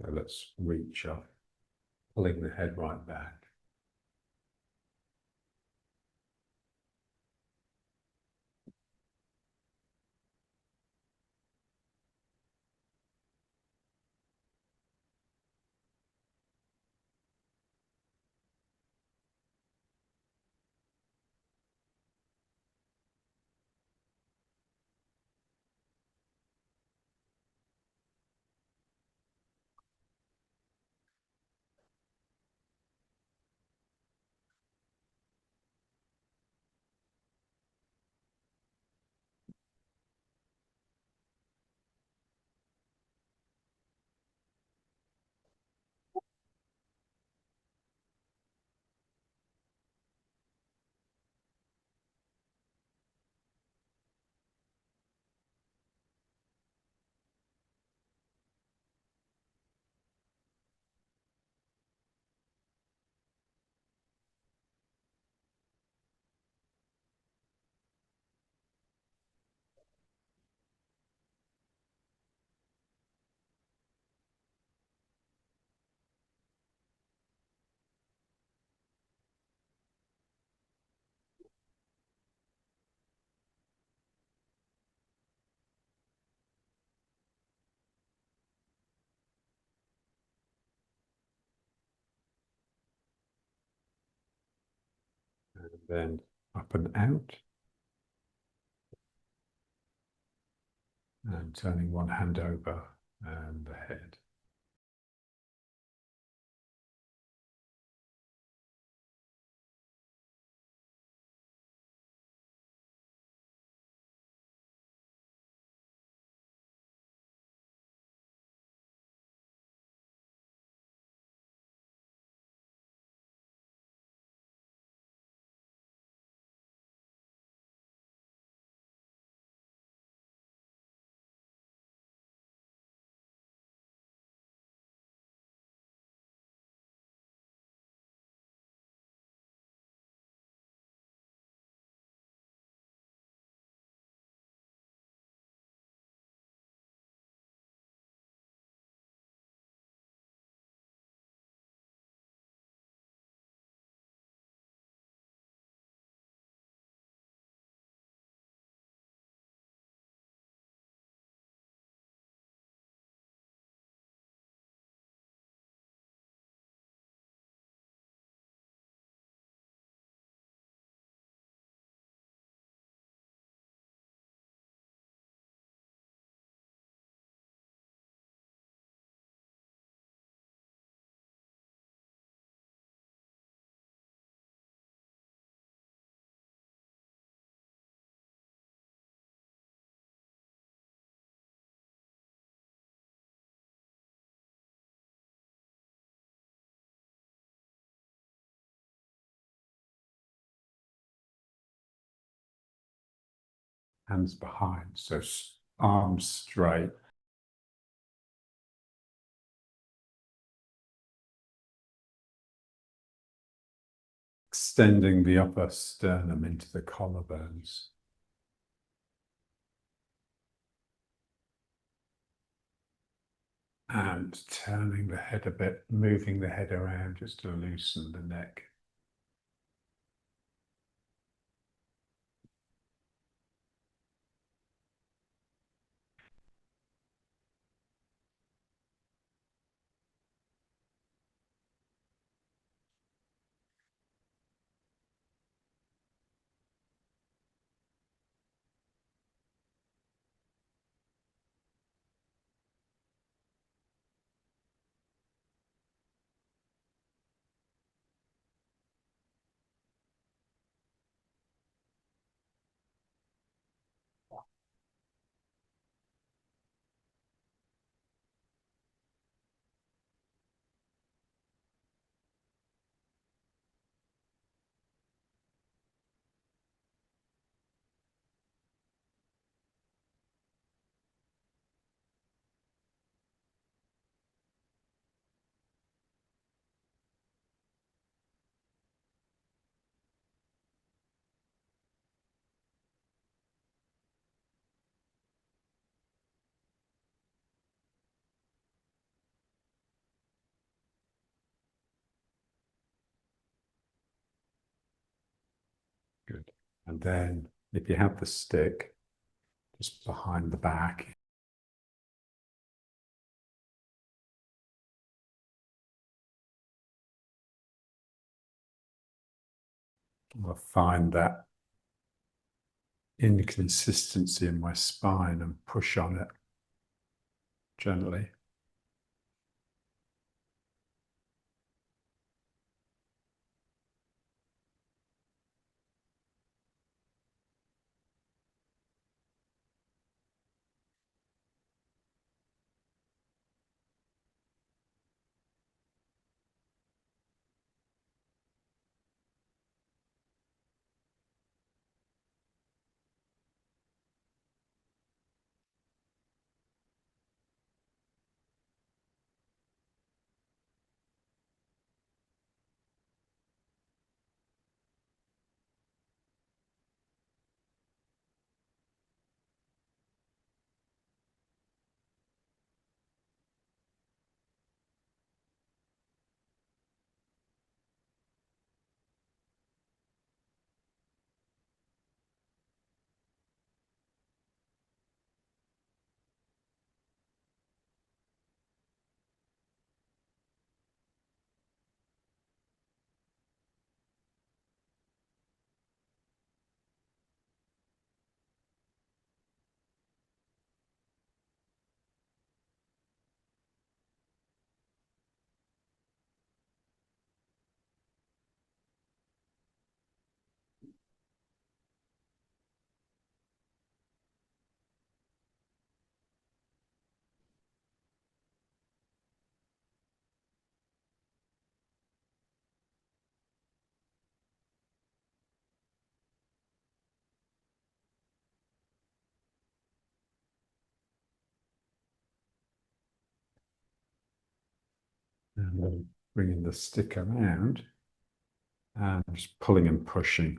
So let's reach up, pulling the head right back. And then up and out. And turning one hand over and the head. Hands behind, so arms straight. Extending the upper sternum into the collarbones. And turning the head a bit, moving the head around just to loosen the neck. And then if you have the stick just behind the back, I'll find that inconsistency in my spine and push on it gently. And then bringing the stick around and just pulling and pushing.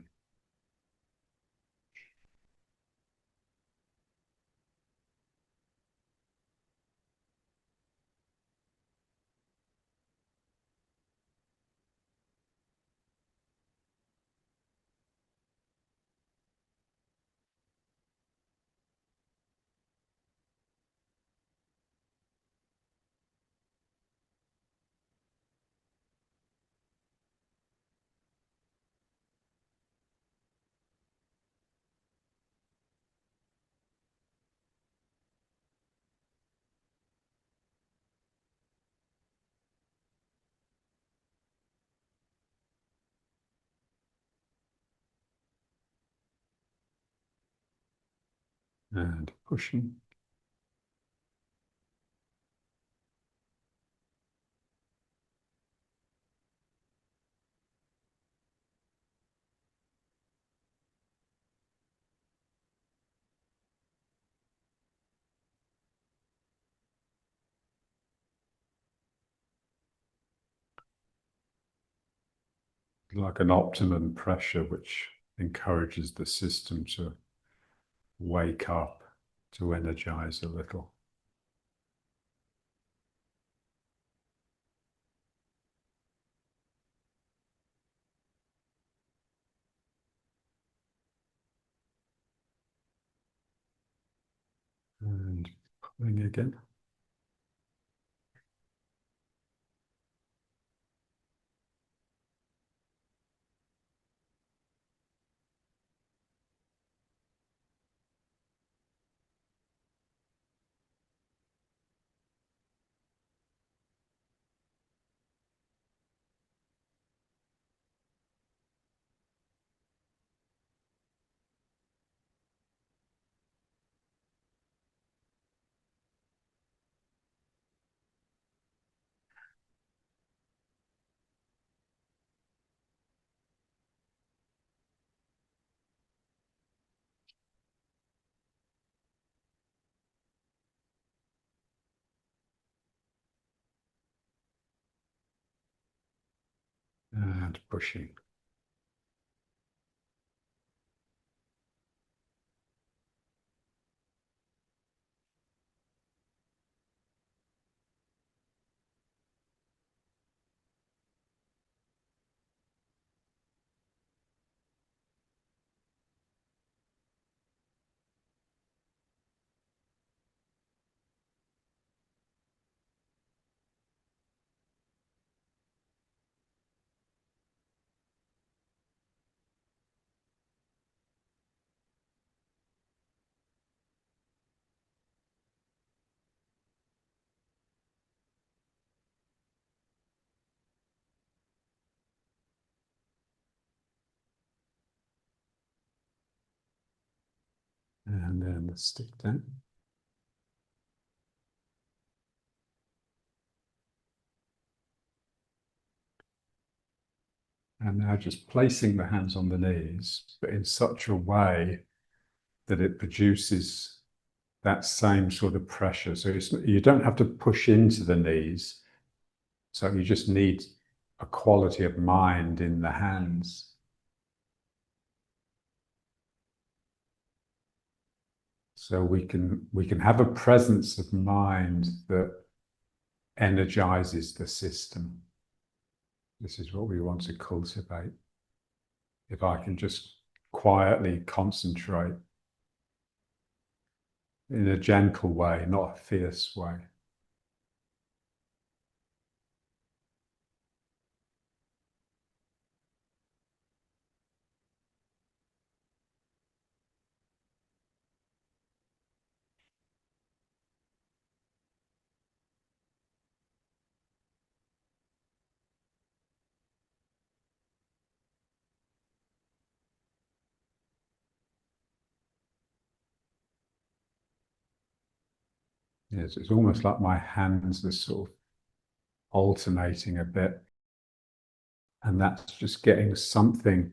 And pushing. Like an optimum pressure, which encourages the system to wake up, to energize a little. And pulling again. And pushing. the stick down. And now just placing the hands on the knees, but in such a way that it produces that same sort of pressure. So you don't have to push into the knees. So you just need a quality of mind in the hands. So we can have a presence of mind that energizes the system. This is what we want to cultivate. If I can just quietly concentrate in a gentle way, not a fierce way. Yes, it's almost like my hands are sort of alternating a bit. And that's just getting something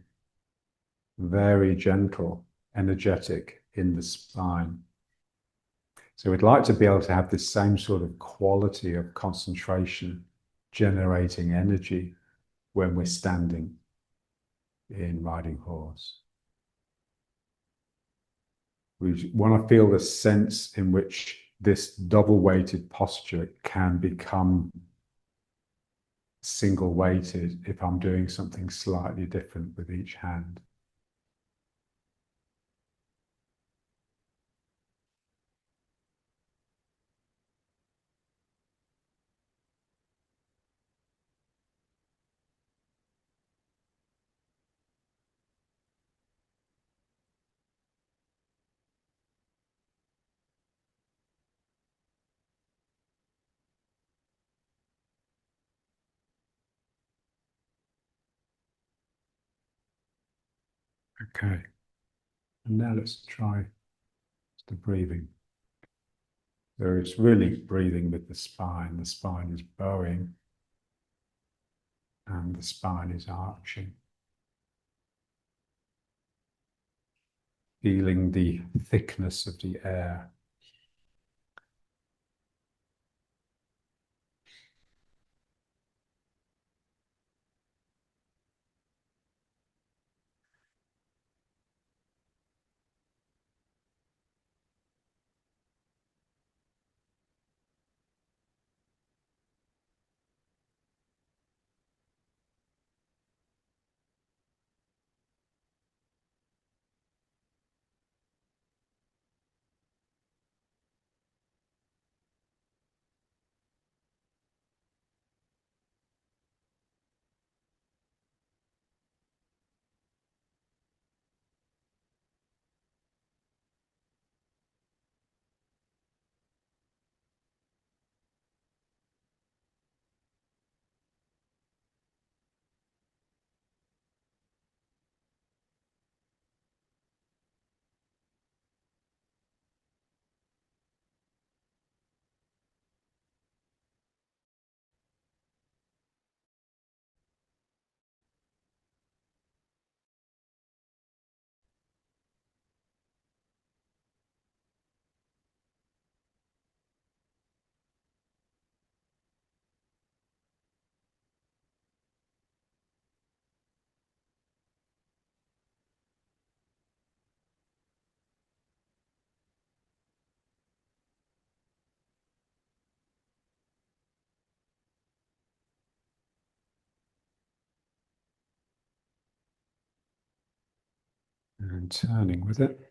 very gentle, energetic in the spine. So we'd like to be able to have this same sort of quality of concentration, generating energy when we're standing in riding horse. We want to feel the sense in which this double-weighted posture can become single-weighted if I'm doing something slightly different with each hand. Okay, and now let's try the breathing. So it's really breathing with the spine. The spine is bowing and the spine is arching. Feeling the thickness of the air. And turning with it.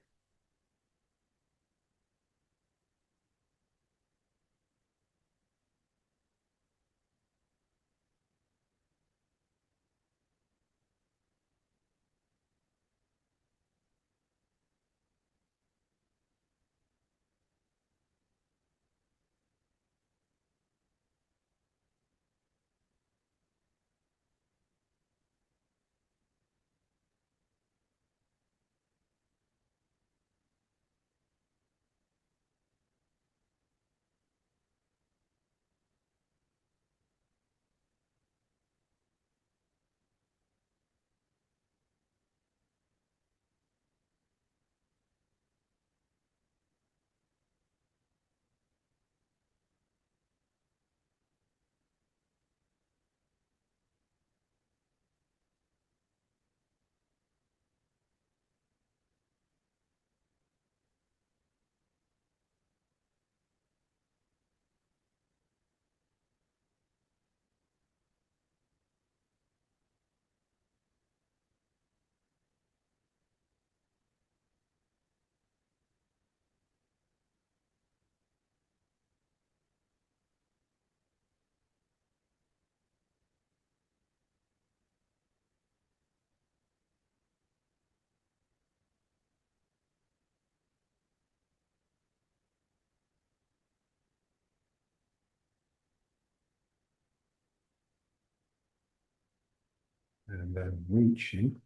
And then reaching,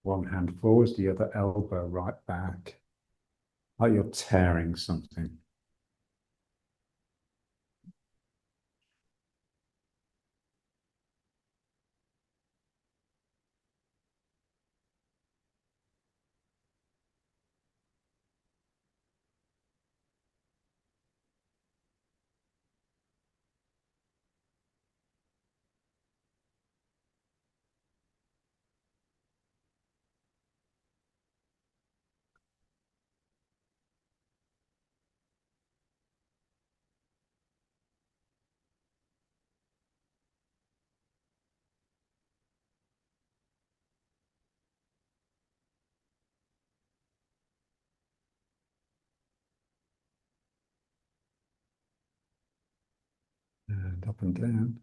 one hand forwards, the other elbow right back, like you're tearing something. And up and down.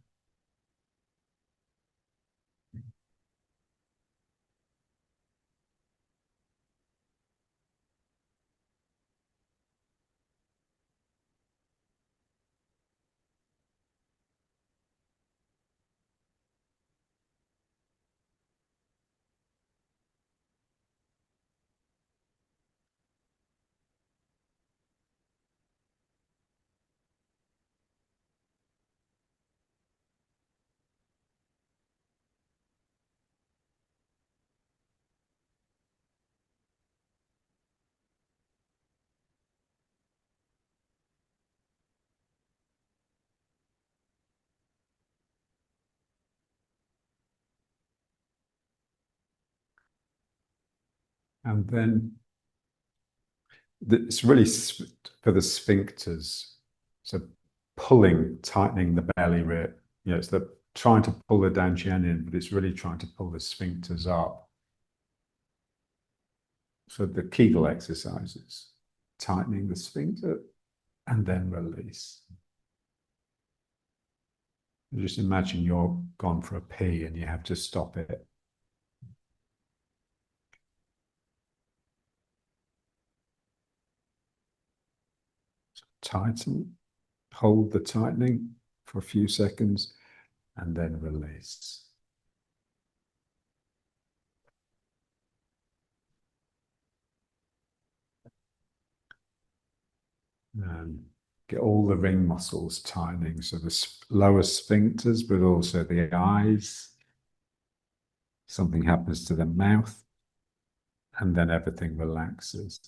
And then it's really for the sphincters. So pulling, tightening the belly rib. You know, it's the trying to pull the dantian in, but it's really trying to pull the sphincters up. So the Kegel exercises, tightening the sphincter and then release. Just imagine you're gone for a pee and you have to stop it. Tighten, hold the tightening for a few seconds and then release. And get all the ring muscles tightening. So the lower sphincters, but also the eyes. Something happens to the mouth and then everything relaxes.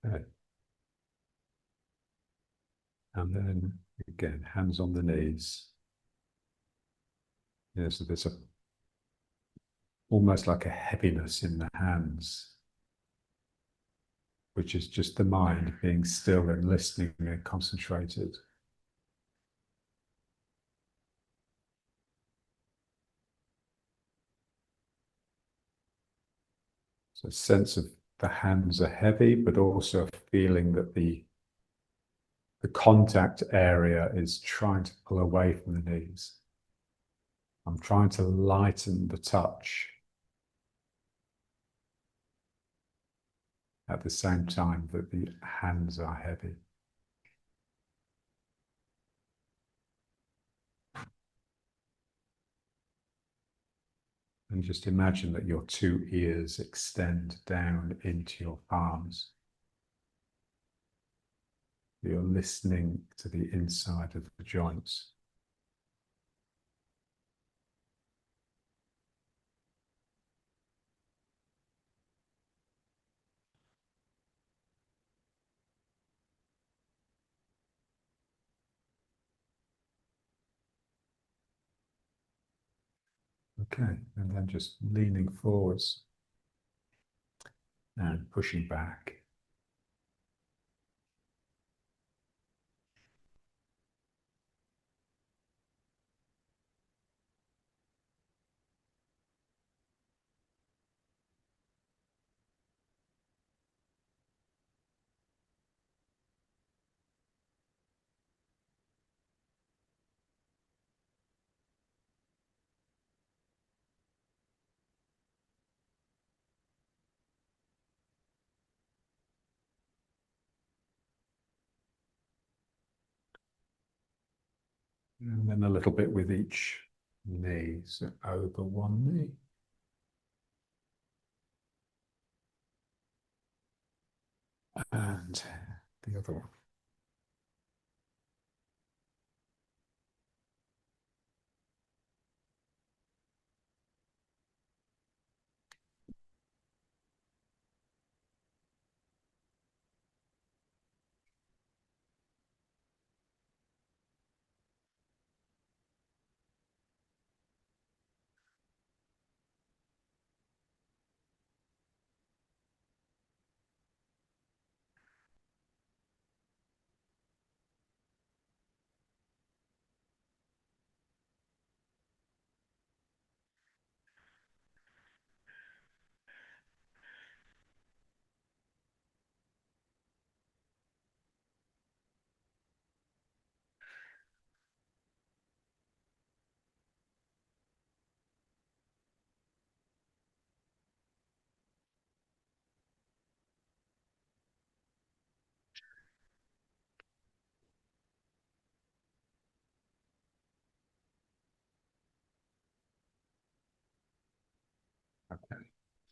Okay. And then again, hands on the knees. Yeah, so there's almost like a heaviness in the hands, which is just the mind being still and listening and concentrated. So a sense of the hands are heavy, but also a feeling that the contact area is trying to pull away from the knees. I'm trying to lighten the touch at the same time that the hands are heavy. And just imagine that your two ears extend down into your palms. You're listening to the inside of the joints. Okay, and then just leaning forwards and pushing back. And then a little bit with each knee, so over one knee. And the other one. Okay.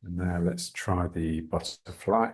And now let's try the butterfly.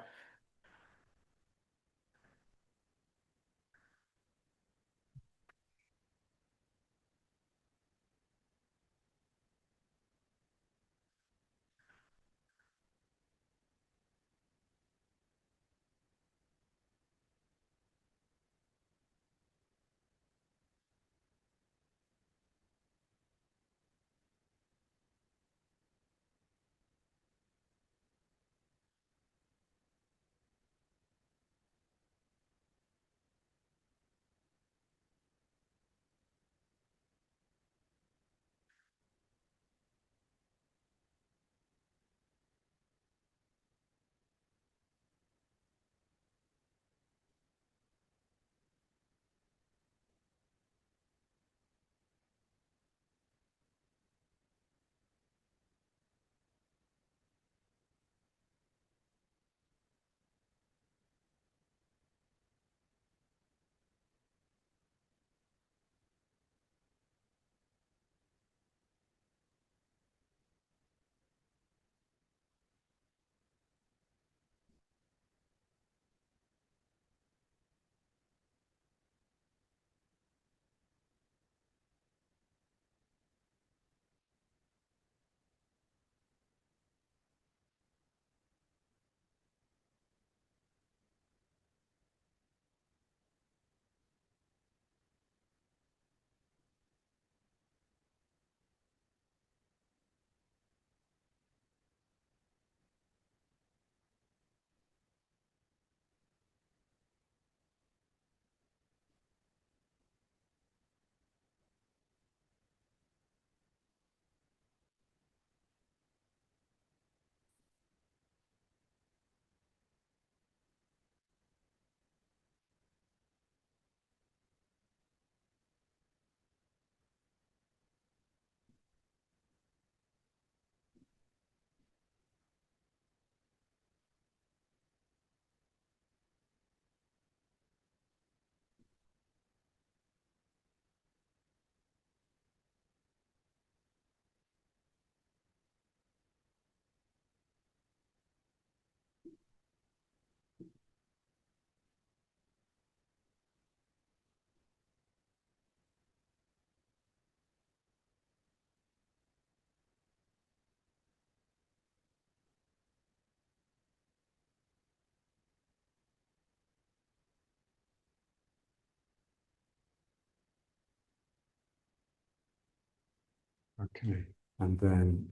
Okay. and then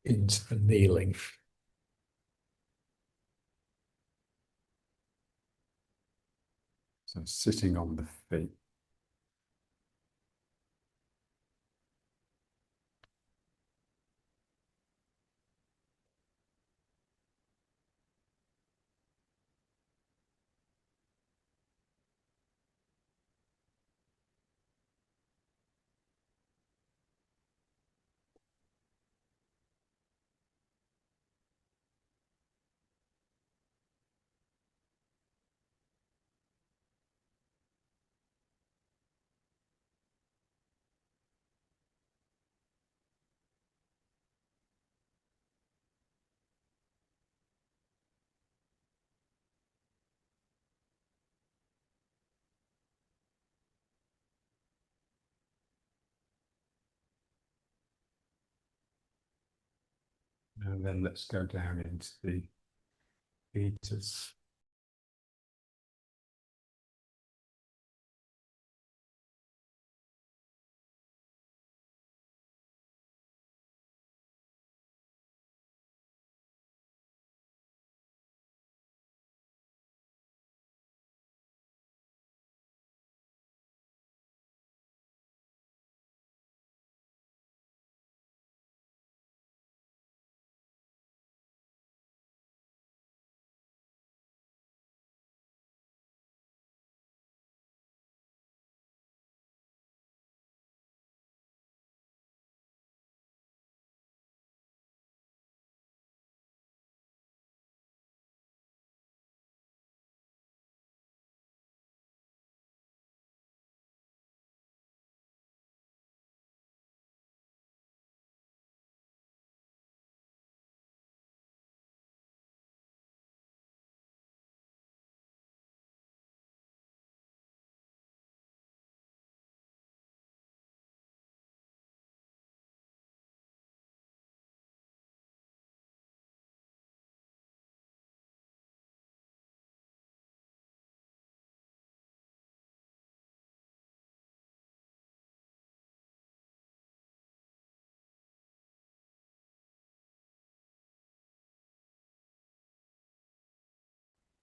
into the kneeling. So sitting on the feet. And then let's go down into the fetus.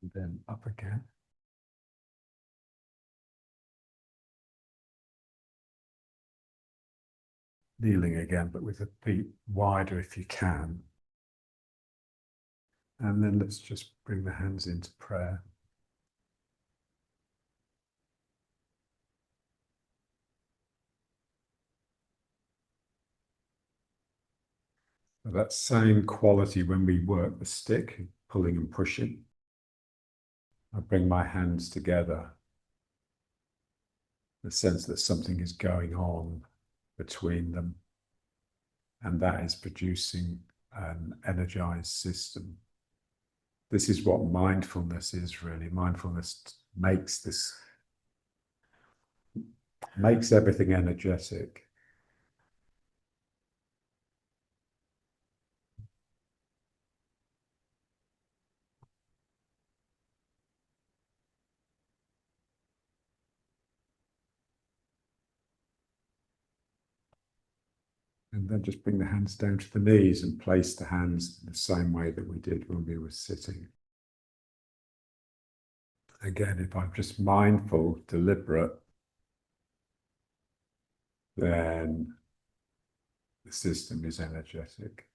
And then up again. Kneeling again, but with the feet wider if you can. And then let's just bring the hands into prayer. So that same quality when we work the stick, pulling and pushing. I bring my hands together. The sense that something is going on between them, and that is producing an energized system. This is what mindfulness is really. Mindfulness makes everything energetic. And then just bring the hands down to the knees and place the hands the same way that we did when we were sitting. Again, if I'm just mindful, deliberate, then the system is energetic.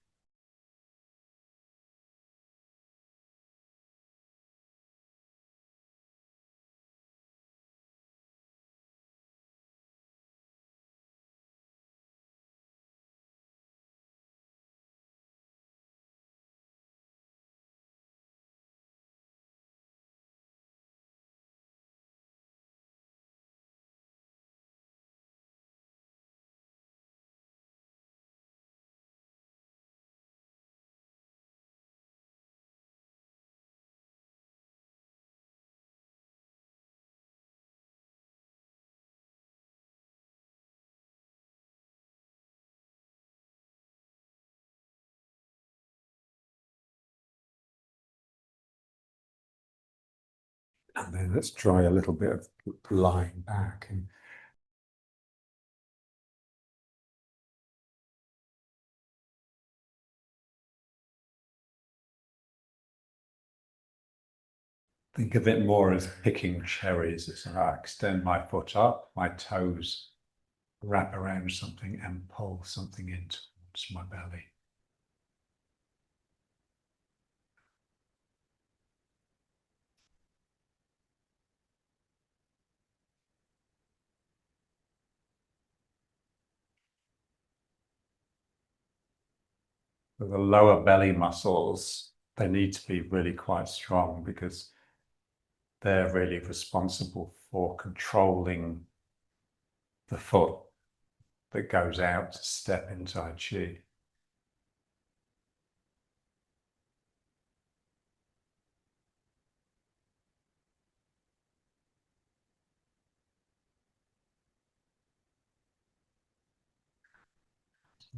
And then let's try a little bit of lying back and Think of it more as picking cherries. So I extend my foot up, my toes wrap around something and pull something in towards my belly. For the lower belly muscles, they need to be really quite strong because they're really responsible for controlling the foot that goes out to step inside chi.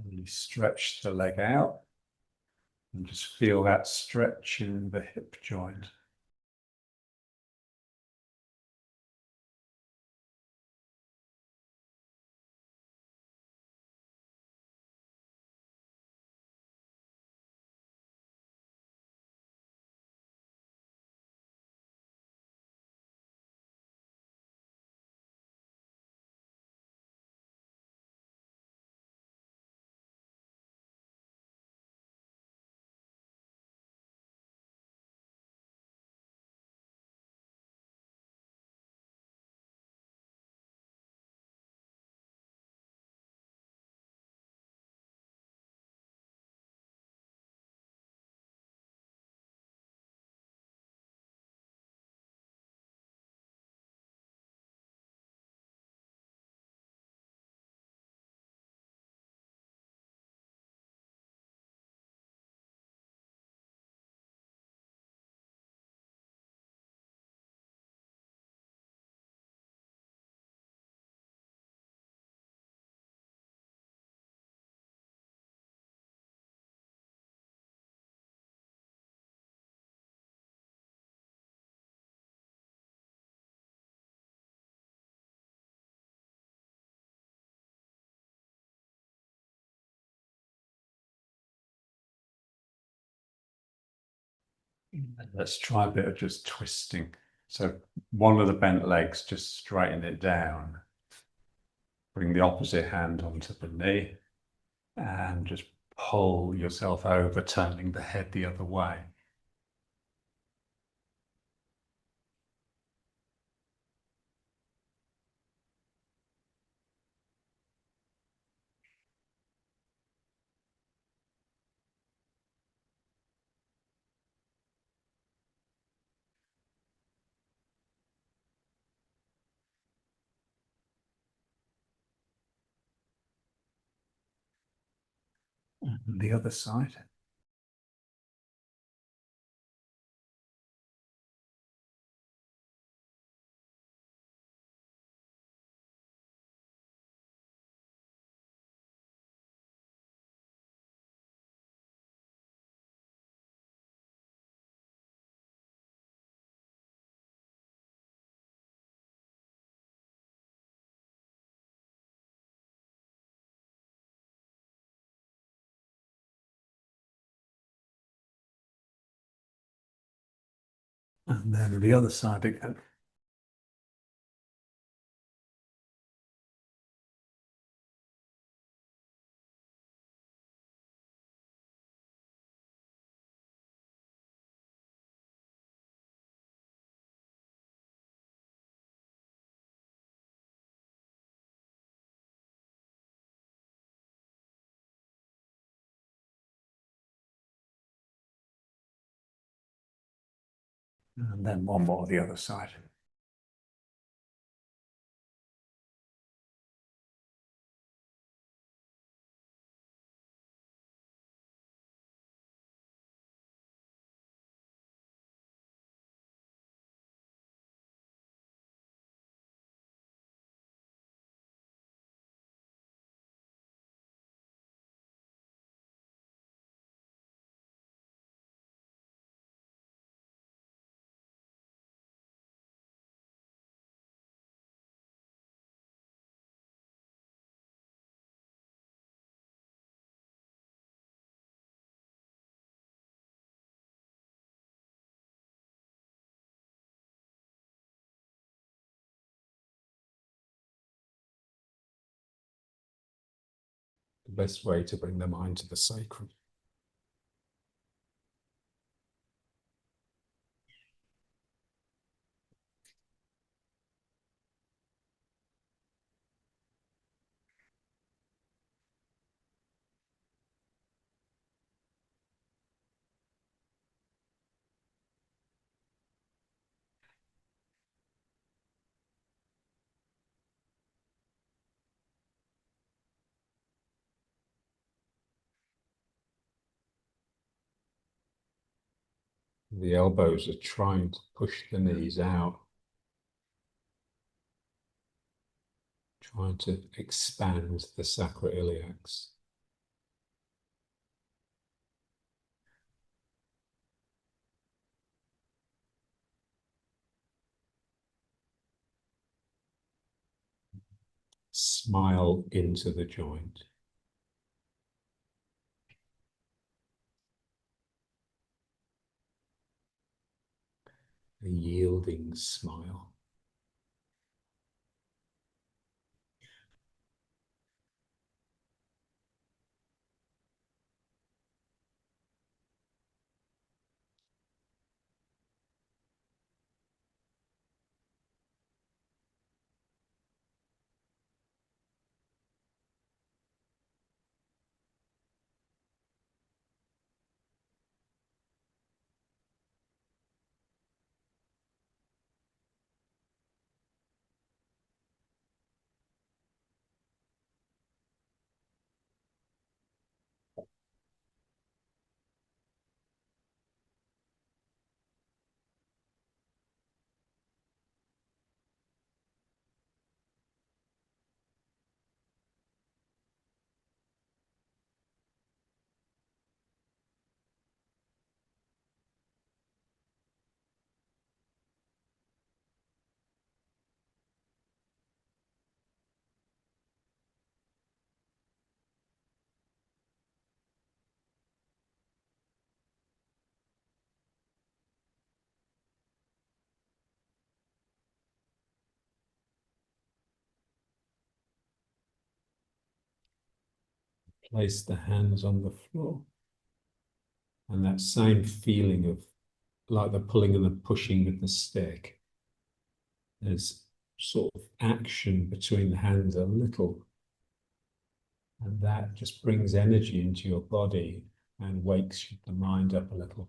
You stretch the leg out and just feel that stretch in the hip joint. Let's try a bit of just twisting. So one of the bent legs, just straighten it down. Bring the opposite hand onto the knee and just pull yourself over, turning the head the other way. And the other side. And then the other side again. And then one more the other side. the best way to bring the mind to the sacrum. The elbows are trying to push the knees out, trying to expand the sacroiliacs. Smile into the joint. A yielding smile. Place the hands on the floor. And that same feeling of like the pulling and the pushing with the stick. There's sort of action between the hands a little. And that just brings energy into your body and wakes the mind up a little.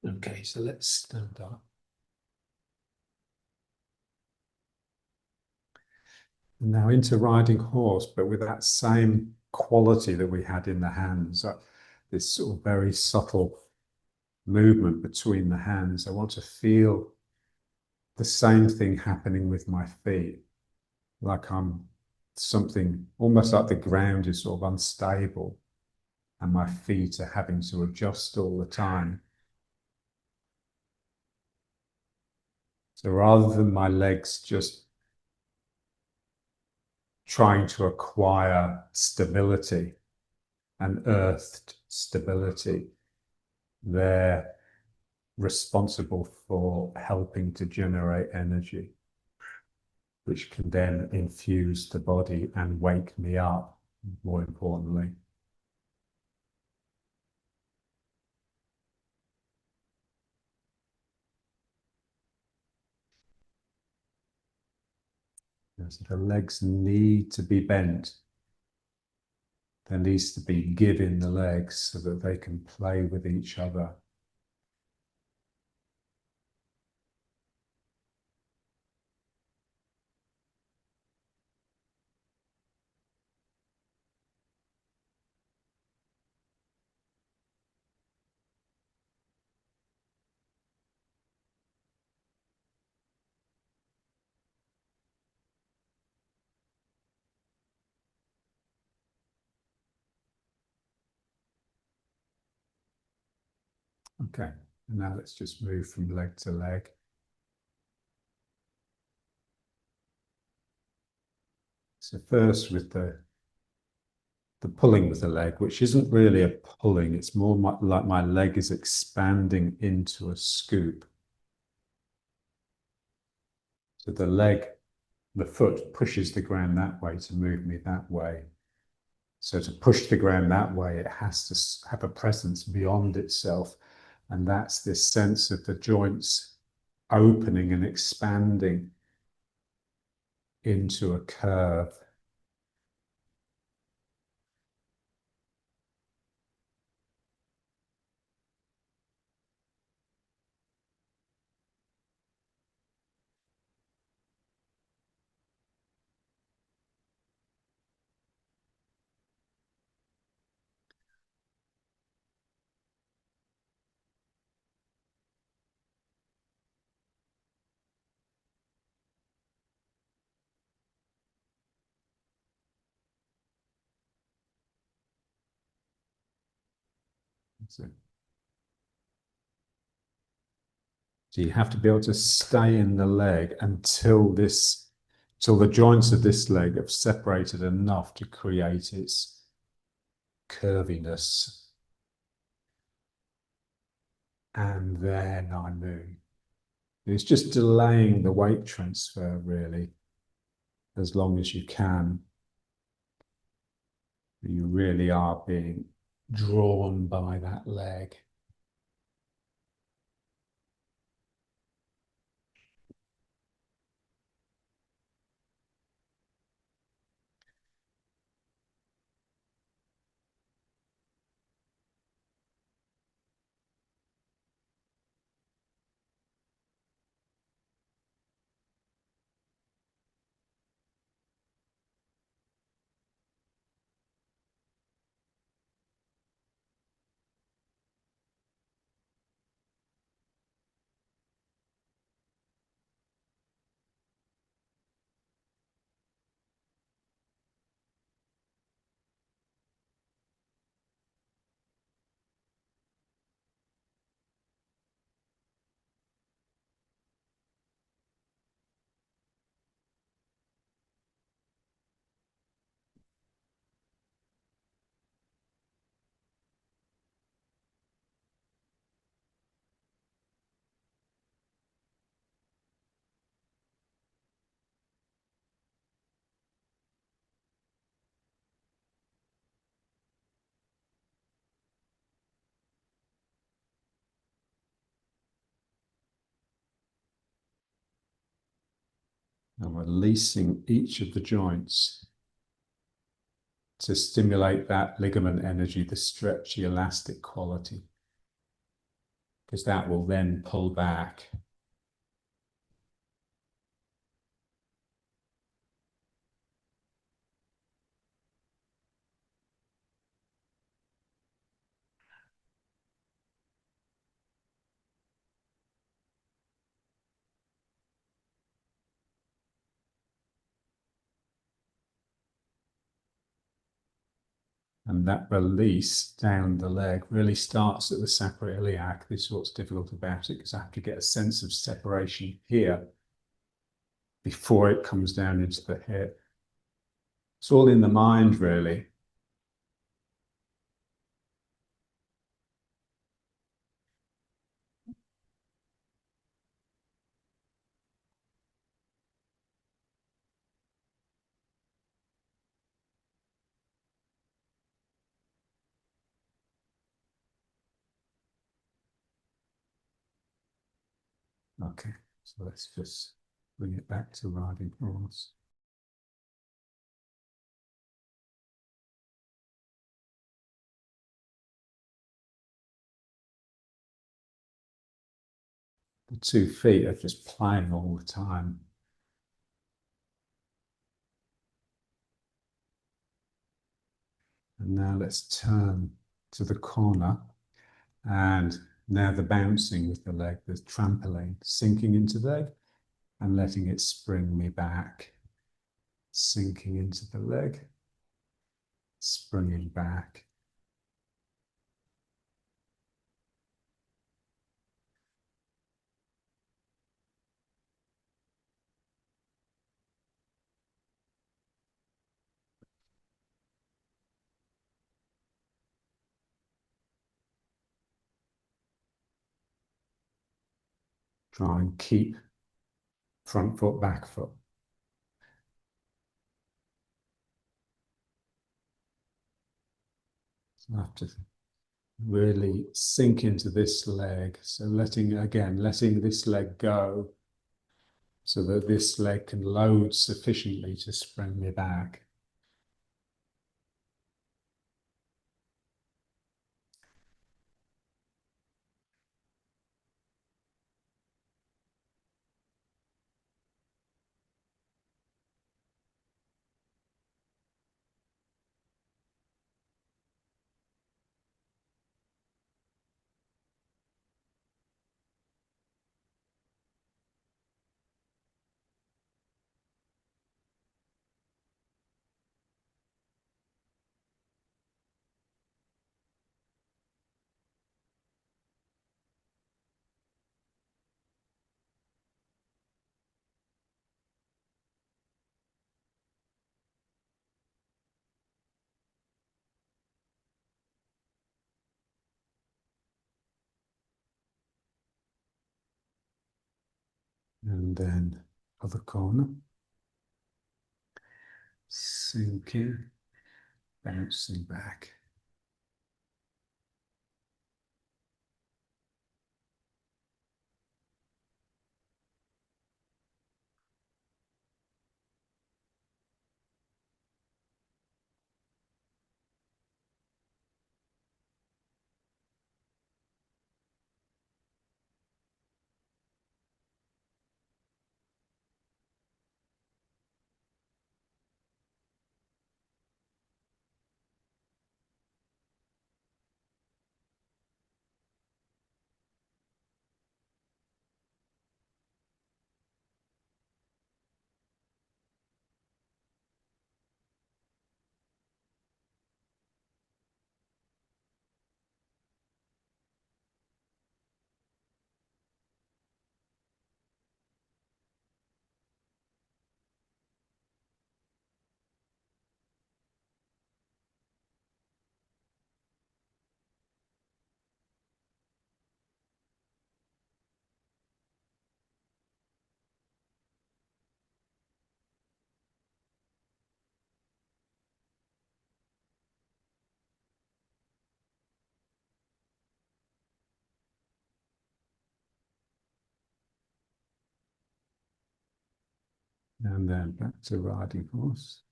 Okay, so let's stand up. Now into riding horse, but with that same quality that we had in the hands, this sort of very subtle movement between the hands. I want to feel the same thing happening with my feet, like I'm something almost like the ground is sort of unstable and my feet are having to adjust all the time. So rather than my legs just trying to acquire stability and earthed stability, they're responsible for helping to generate energy, which can then infuse the body and wake me up, more importantly. So the legs need to be bent. There needs to be give in the legs so that they can play with each other. Okay, and now let's just move from leg to leg. So first with the pulling with the leg, which isn't really a pulling, it's more like my leg is expanding into a scoop. So the foot pushes the ground that way to move me that way. So to push the ground that way, it has to have a presence beyond itself. And that's this sense of the joints opening and expanding into a curve. So you have to be able to stay in the leg until the joints of this leg have separated enough to create its curviness. And then I move. It's just delaying the weight transfer, really, as long as you can. You really are being drawn by that leg. And releasing each of the joints to stimulate that ligament energy, the stretchy, elastic quality, because that will then pull back. And that release down the leg really starts at the sacroiliac. This is what's difficult about it, because I have to get a sense of separation here before it comes down into the hip. It's all in the mind, really. Okay, so let's just bring it back to riding horse. The 2 feet are just playing all the time. And now let's turn to the corner. And now the bouncing with the leg, the trampoline, sinking into the leg and letting it spring me back. Sinking into the leg, springing back. try and keep front foot, back foot. So I have to really sink into this leg. So letting this leg go so that this leg can load sufficiently to spring me back. And then other corner. Sinking, bouncing back. And then back to riding horse.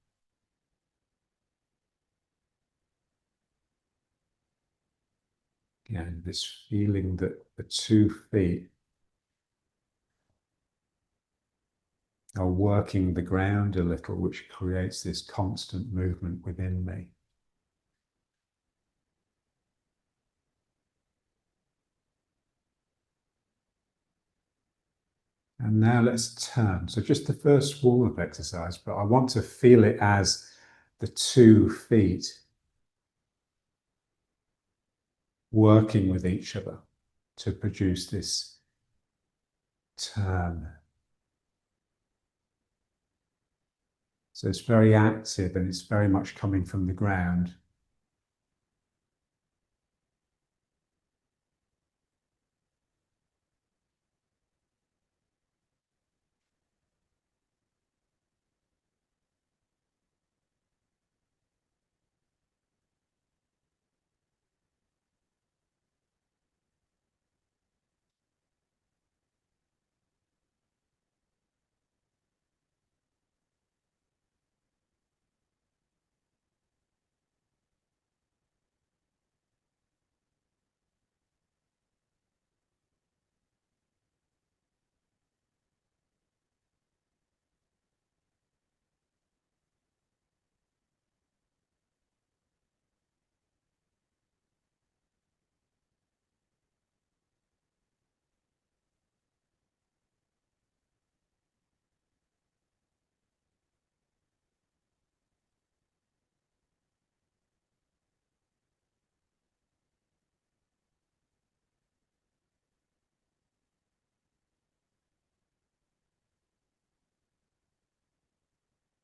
Again, this feeling that the 2 feet are working the ground a little, which creates this constant movement within me. And now let's turn. So just the first warm-up exercise, but I want to feel it as the 2 feet working with each other to produce this turn. So it's very active and it's very much coming from the ground.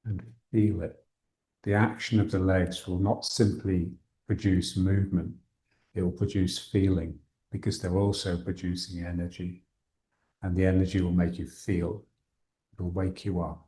And feel it. The action of the legs will not simply produce movement, it will produce feeling because they're also producing energy. and the energy will make you feel. It'll wake you up.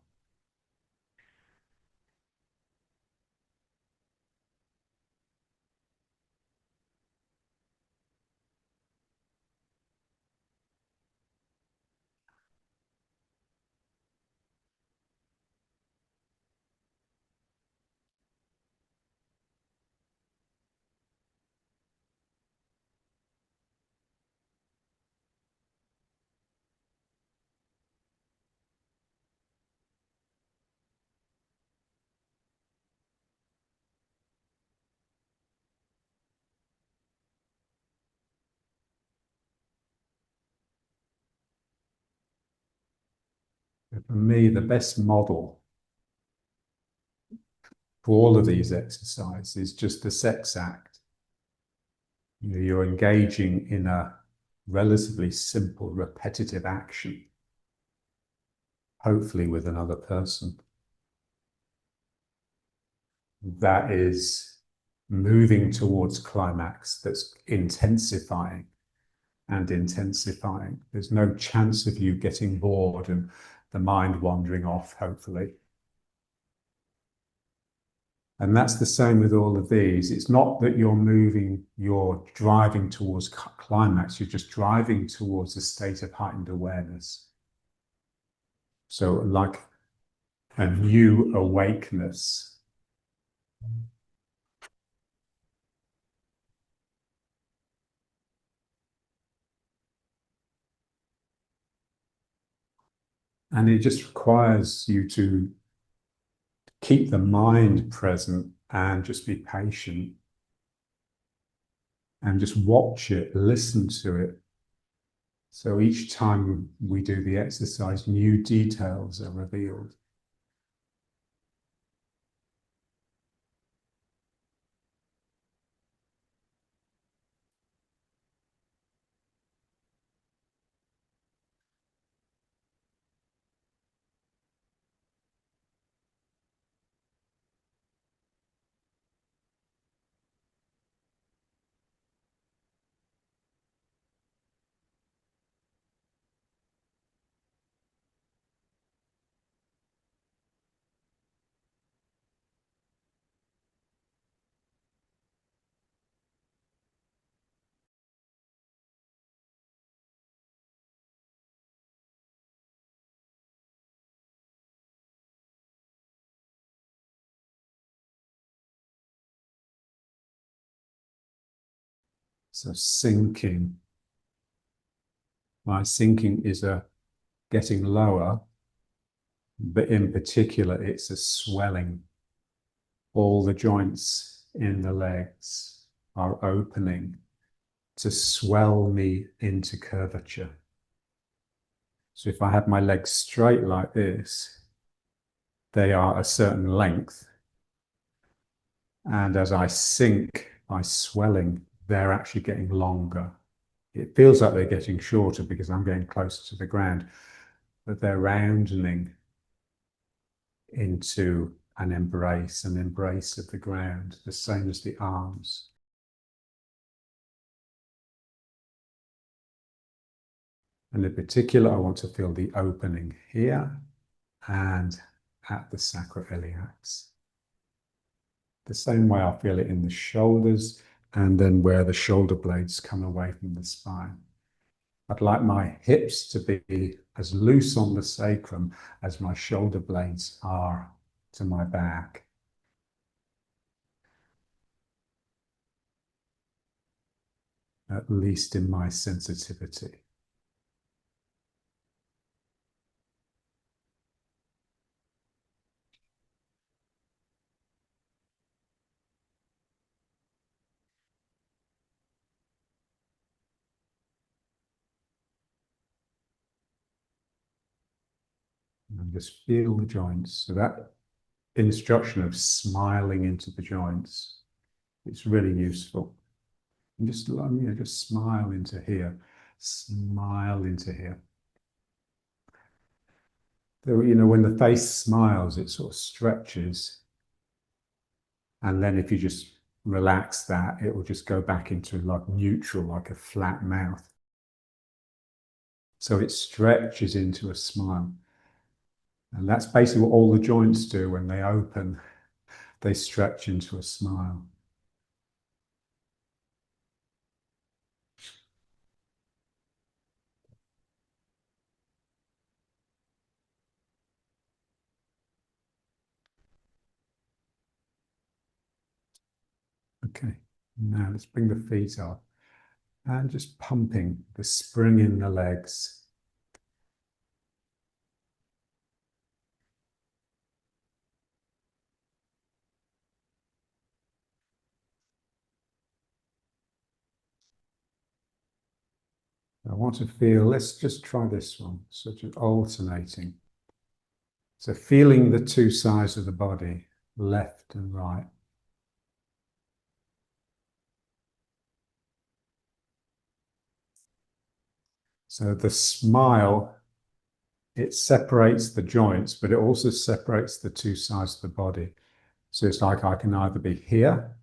For me, the best model for all of these exercises is just the sex act. You're engaging in a relatively simple, repetitive action, hopefully with another person, that is moving towards climax, that's intensifying and intensifying. There's no chance of you getting bored and the mind wandering off, hopefully. And that's the same with all of these. It's not that you're driving towards climax, you're just driving towards a state of heightened awareness. So like a new awakeness. And it just requires you to keep the mind present and just be patient and just watch it, listen to it. So each time we do the exercise, new details are revealed. So sinking. My sinking is a getting lower, but in particular, it's a swelling. All the joints in the legs are opening to swell me into curvature. So if I have my legs straight like this, they are a certain length. And as I sink by swelling, they're actually getting longer. It feels like they're getting shorter because I'm getting closer to the ground, but they're rounding into an embrace of the ground, the same as the arms. And in particular, I want to feel the opening here and at the sacroiliacs. The same way I feel it in the shoulders and then where the shoulder blades come away from the spine. I'd like my hips to be as loose on the sacrum as my shoulder blades are to my back. At least in my sensitivity. And just feel the joints. So that instruction of smiling into the joints, it's really useful. And just, just smile into here, smile into here. So, when the face smiles, it sort of stretches. And then if you just relax that, it will just go back into like neutral, like a flat mouth. So it stretches into a smile. And that's basically what all the joints do when they open, they stretch into a smile. Okay, now let's bring the feet up and just pumping the spring in the legs. I want to feel, let's just try this one, such as alternating. So feeling the two sides of the body, left and right. So the smile, it separates the joints, but it also separates the two sides of the body. So it's like I can either be here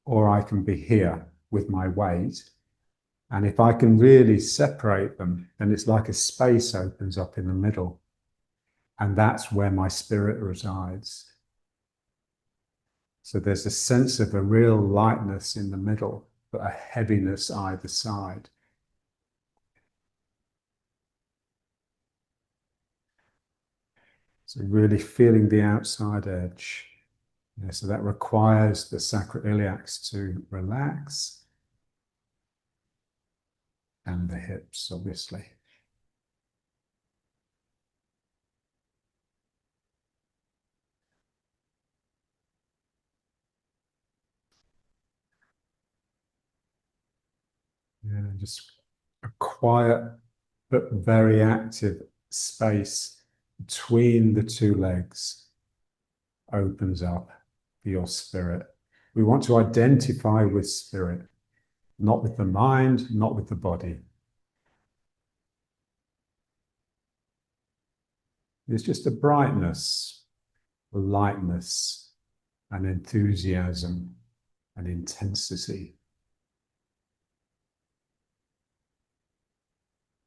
or I can be here with my weight. And if I can really separate them, then it's like a space opens up in the middle. And that's where my spirit resides. So there's a sense of a real lightness in the middle, but a heaviness either side. So really feeling the outside edge. Yeah, so that requires the sacroiliacs to relax and the hips, obviously. Yeah, just a quiet but very active space between the two legs opens up for your spirit. We want to identify with spirit, not with the mind, not with the body. There's just a brightness, a lightness, an enthusiasm, an intensity,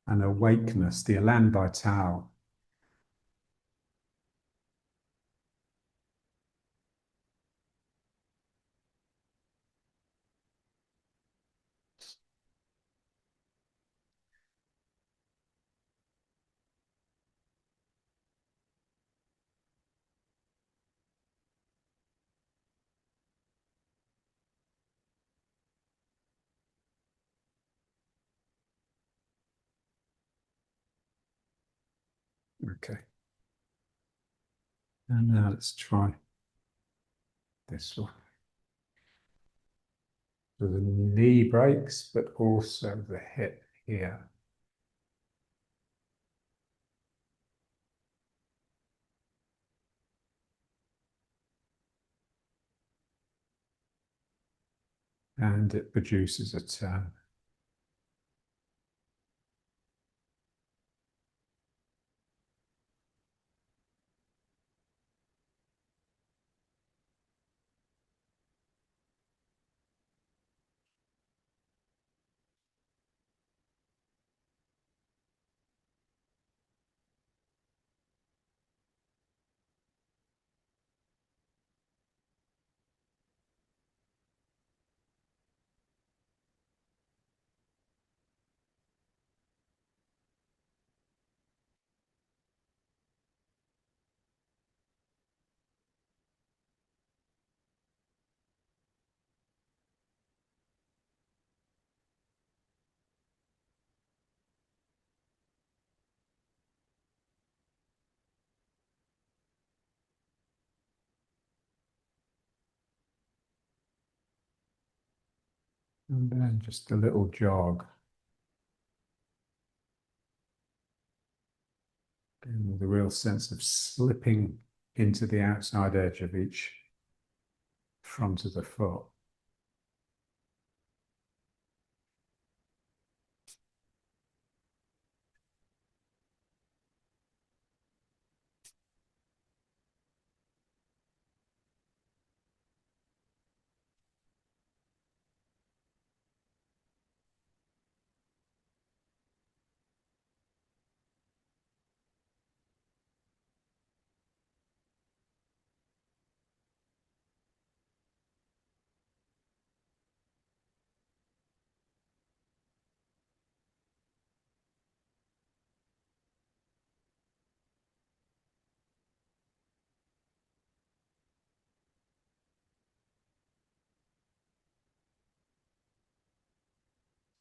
an awakeness, the elan vital. Okay. And now let's try this one. So the knee breaks, but also the hip here. And it produces a turn. And then just a little jog. And with a real sense of slipping into the outside edge of each front of the foot.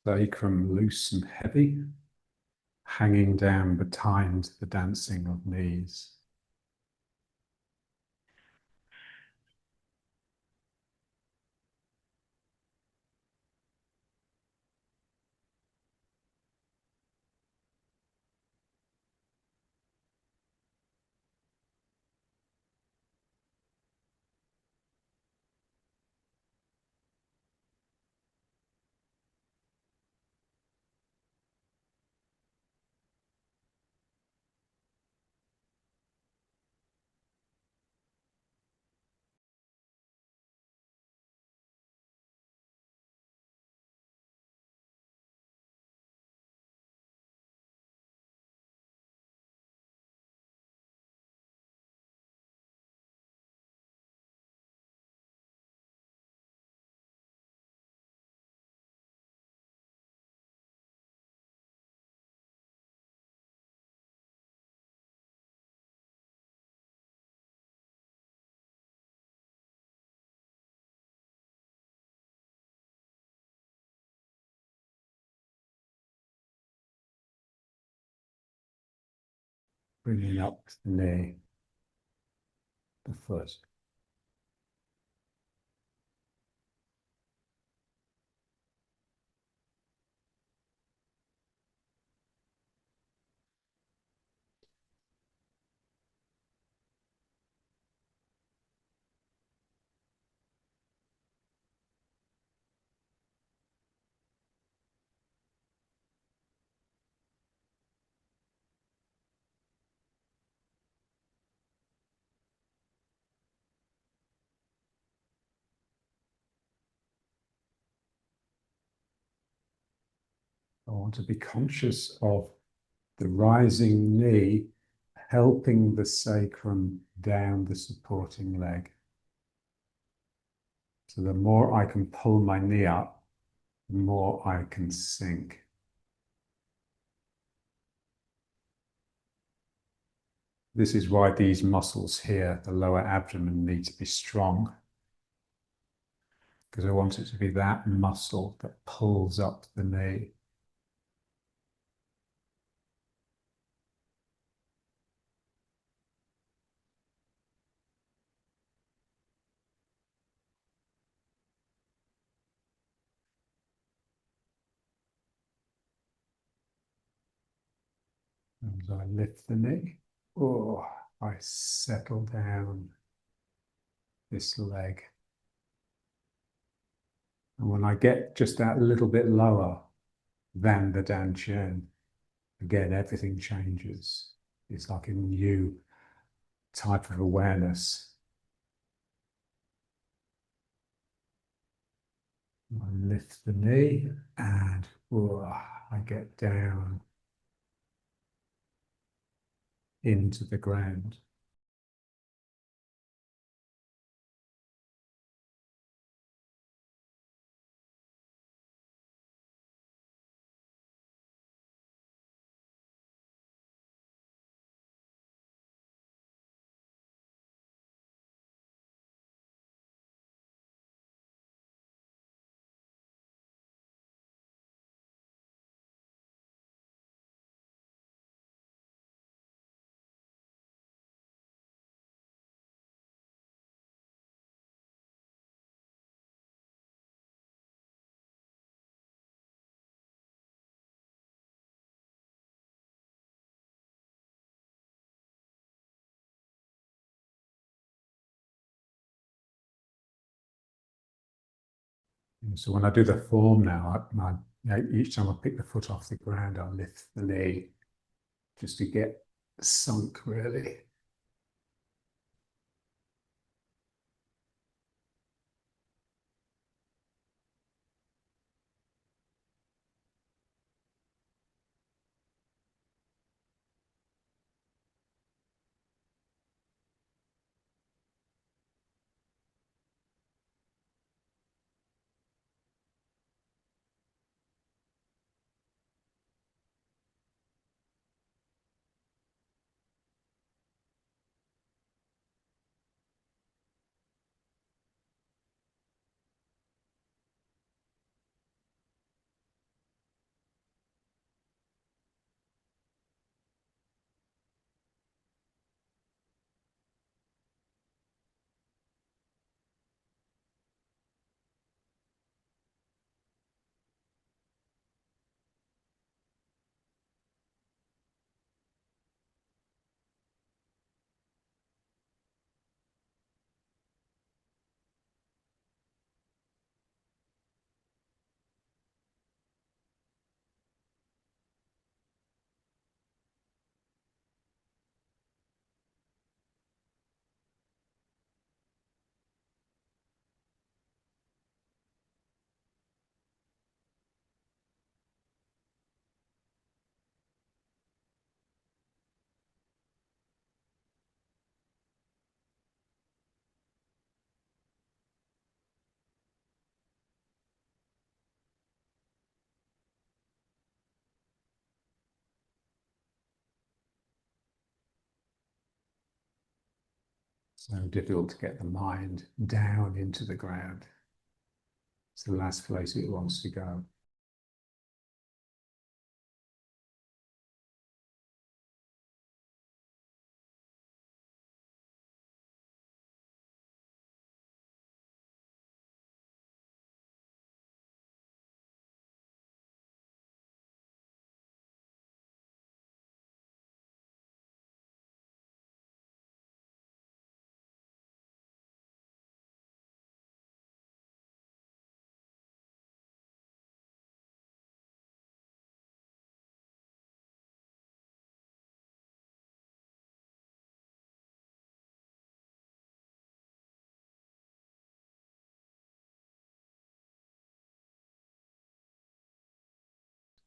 sacrum loose and heavy, hanging down behind the dancing of knees. Bringing up the knee, the foot. I want to be conscious of the rising knee helping the sacrum down the supporting leg. So the more I can pull my knee up, the more I can sink. This is why these muscles here, the lower abdomen, need to be strong, because I want it to be that muscle that pulls up the knee. As I lift the knee, oh, I settle down this leg. And when I get just that little bit lower than the dantian, again, everything changes. It's like a new type of awareness. I lift the knee and I get down into the ground. And so when I do the form now, each time I pick the foot off the ground, I lift the knee just to get sunk really. So difficult to get the mind down into the ground. It's the last place it wants to go.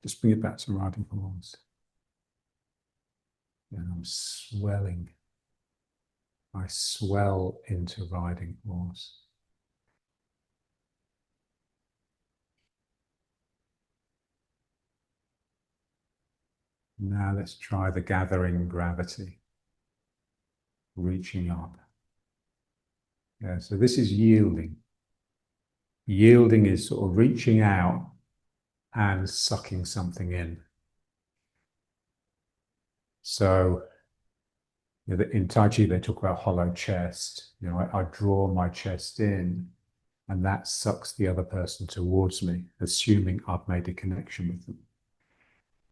Just bring it back to riding horse. And I'm swelling. I swell into riding horse. Now let's try the gathering gravity, reaching up. Yeah, so this is yielding. Yielding is sort of reaching out and sucking something in. So in Tai Chi, they talk about hollow chest. I draw my chest in, and that sucks the other person towards me, assuming I've made a connection with them.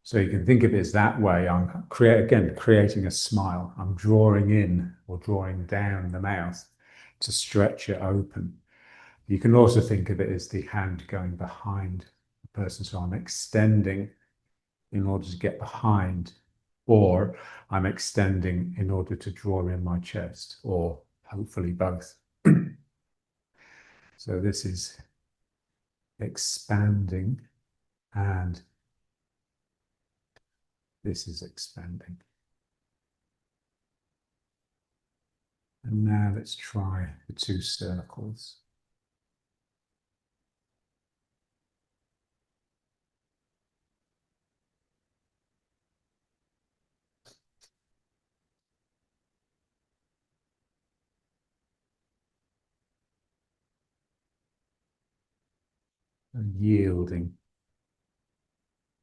So you can think of it as that way. I'm creating a smile. I'm drawing in or drawing down the mouth to stretch it open. You can also think of it as the hand going behind the person. So I'm extending in order to get behind, or I'm extending in order to draw in my chest, or hopefully both. So this is expanding, and this is expanding. And now let's try the two circles. And yielding,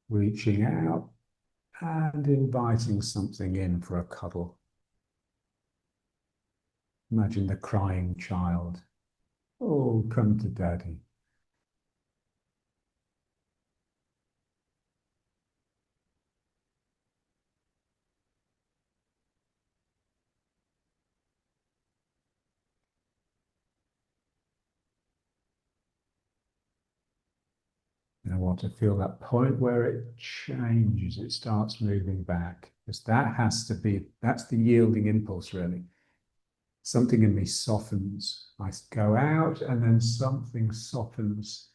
reaching out and inviting something in for a cuddle. Imagine the crying child. Oh, come to daddy. And I want to feel that point where it changes, it starts moving back. Because that's the yielding impulse, really. Something in me softens. I go out and then something softens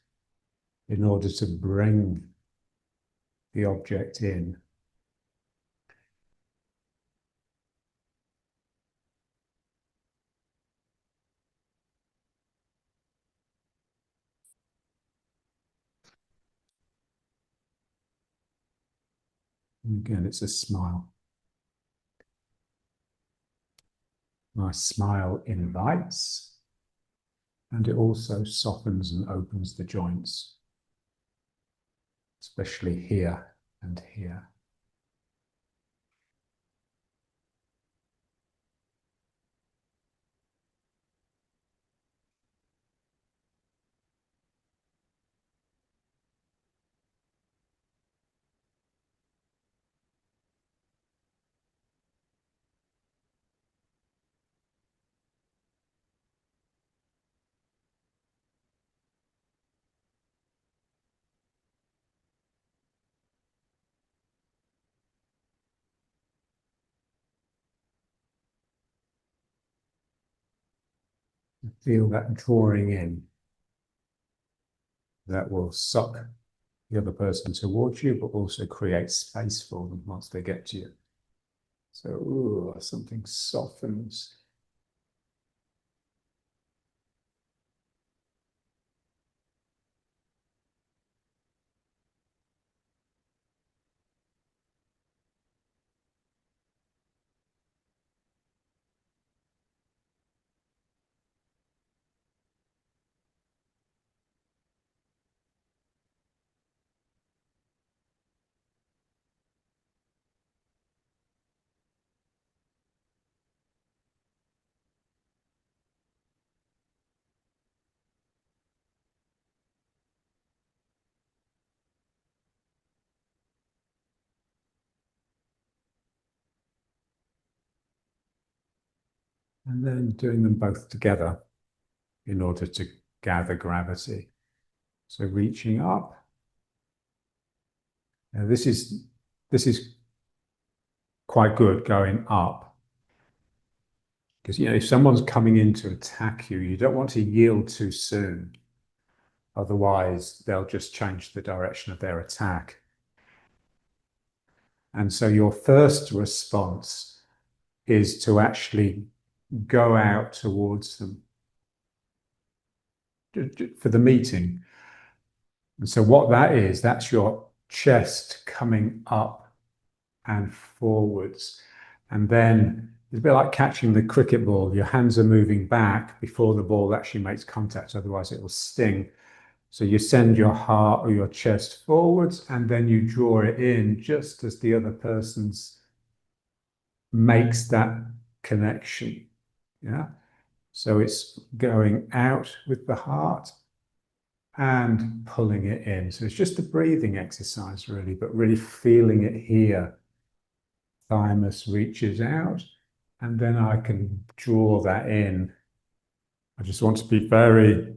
in order to bring the object in. And again, it's a smile. My smile invites, and it also softens and opens the joints, especially here and here. Feel that drawing in that will suck the other person towards you, but also create space for them once they get to you. So, ooh, something softens. and then doing them both together in order to gather gravity. So reaching up. Now this is quite good going up, because if someone's coming in to attack you, you don't want to yield too soon. Otherwise, they'll just change the direction of their attack. And so your first response is to actually go out towards them for the meeting. And so what that is, that's your chest coming up and forwards. And then it's a bit like catching the cricket ball. Your hands are moving back before the ball actually makes contact, otherwise it will sting. So you send your heart or your chest forwards, and then you draw it in just as the other person's makes that connection. Yeah. So it's going out with the heart and pulling it in. So it's just a breathing exercise, really, but really feeling it here. Thymus reaches out, and then I can draw that in. I just want to be very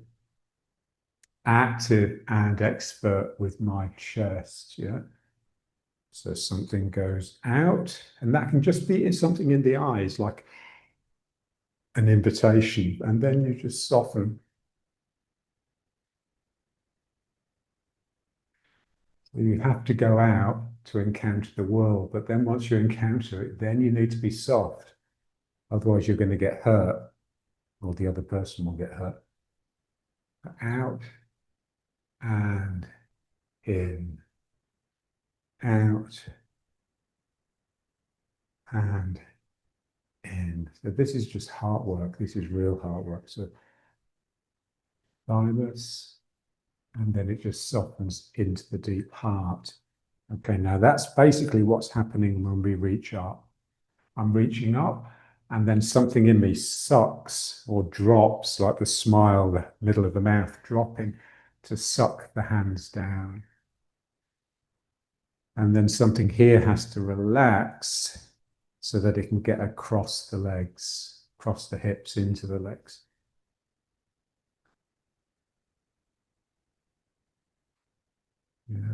active and expert with my chest. Yeah. So something goes out, and that can just be something in the eyes, like an invitation, and then you just soften. So you have to go out to encounter the world, but then once you encounter it, then you need to be soft. Otherwise, you're going to get hurt, or the other person will get hurt. Out and in, out and in. So this is just heart work. This is real heart work. So thymus, and then it just softens into the deep heart. Okay, now that's basically what's happening when we reach up. I'm reaching up, and then something in me sucks or drops, like the smile, the middle of the mouth dropping to suck the hands down. And then something here has to relax so that it can get across the legs, across the hips into the legs.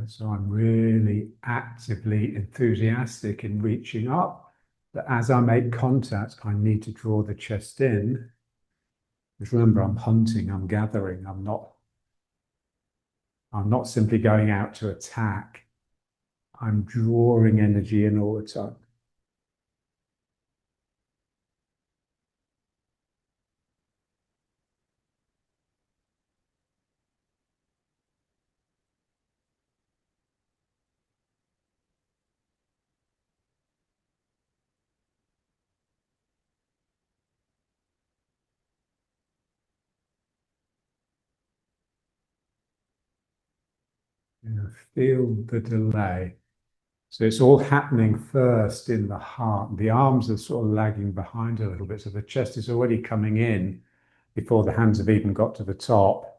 So I'm really actively enthusiastic in reaching up, but as I make contact, I need to draw the chest in. Because remember, I'm hunting, I'm gathering, I'm not simply going out to attack. I'm drawing energy in all the time. Feel the delay. So it's all happening first in the heart. The arms are sort of lagging behind a little bit. So the chest is already coming in before the hands have even got to the top.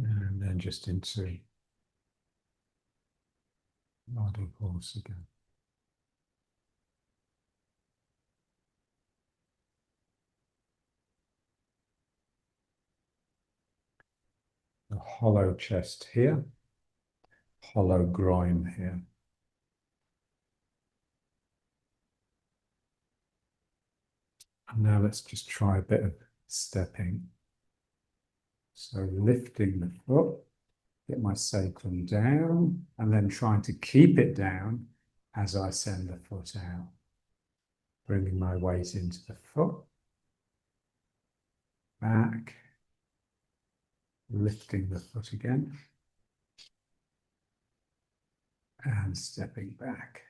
And then just into body pulse again. A hollow chest here, hollow groin here. And now let's just try a bit of stepping. So lifting the foot, get my sacrum down, and then trying to keep it down as I send the foot out. Bringing my weight into the foot, back, lifting the foot again, and stepping back.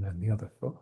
And then the other foot.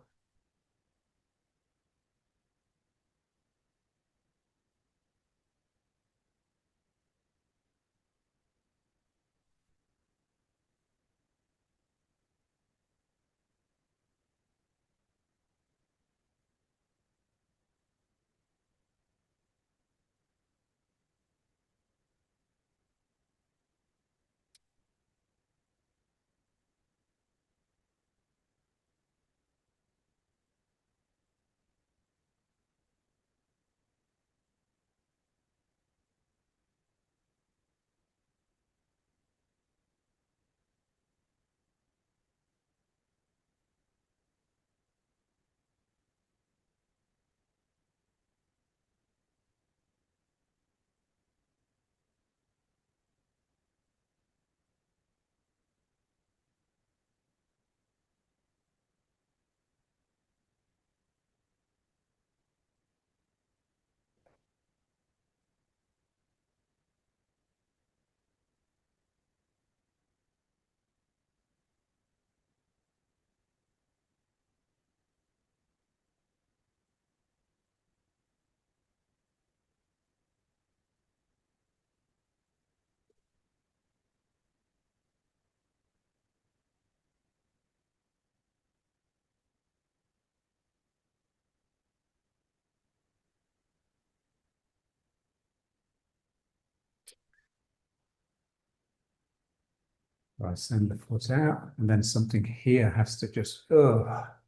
I send the foot out, and then something here has to just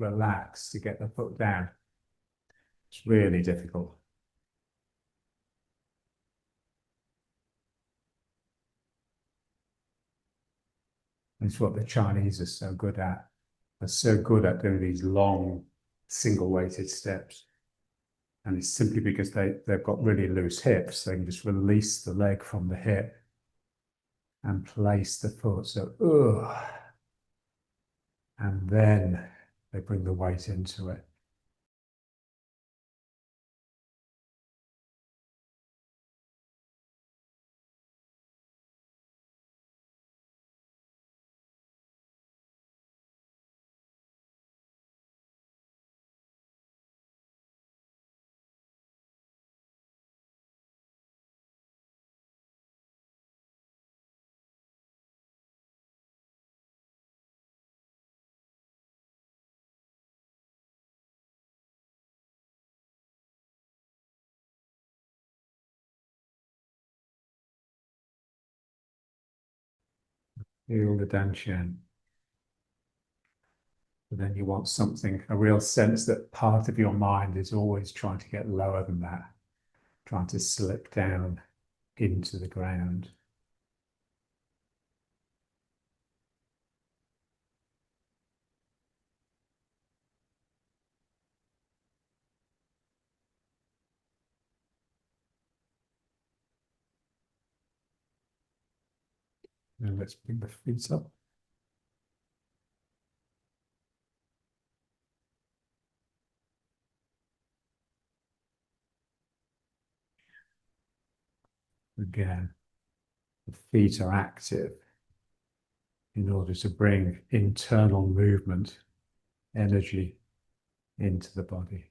relax to get the foot down. It's really difficult. It's what the Chinese are so good at. They're so good at doing these long, single-weighted steps. And it's simply because they've got really loose hips. They can just release the leg from the hip and place the foot. So, and then they bring the weight into it. Feel the dantian. But then you want something, a real sense that part of your mind is always trying to get lower than that, trying to slip down into the ground. And let's bring the feet up. Again, the feet are active in order to bring internal movement, energy into the body.